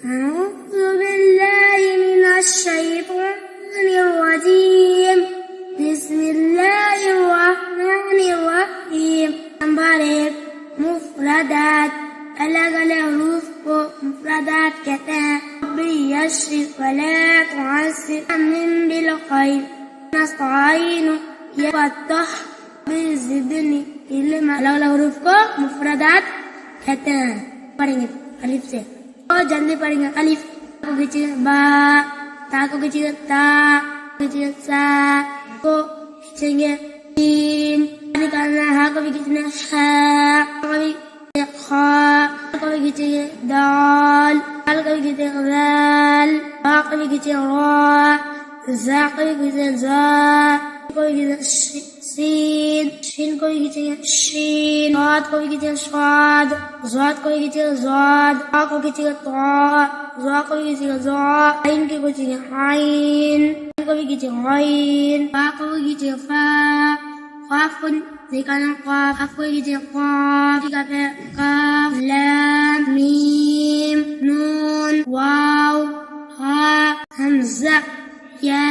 أعوذ بالله من الشيطان الرجيم. بسم الله الرحمن الرحيم. Barik mufradat अलग-अलग huruf को mufradat कहते हैं. बियश्रिक वला तुअस्सिर अमिन बिल खैर नस्तईन यफ़तह बिज़िदनी इल्मा. अलग-अलग huruf को mufradat कहते हैं. पढ़ेंगे अलिफ से और जल्दी पढ़ेंगे. अलिफ को खींचिए बा, ता को खींचिए ता, खींचिए सा को खींचेंगे तीन. निकालना हा को भी खींचना हा, को भी खा, को भी खींचेंगे दाल, दाल को भी खींचेंगे दाल, बा को भी खींचेंगे रा, जा को भी खींचेंगे जा, को भी खींचेंगे सीन, शीन को भी खींचेंगे शीन, स्वाद को भी खींचेंगे स्वाद, ज़ाद को भी खींचेंगे ज़ाद, ता को खींचेंगे ता, ज़ा को भी खींचेंगे ज़ा, आइन को खींचेंगे आइन, को भी खींचेंगे आइन, फा को भी खींचेंगे फा, काफ को निकालना काफ को खींचेंगे काफ, ठीक है. काफ लाम मीम नून वाव हा हमज़ा या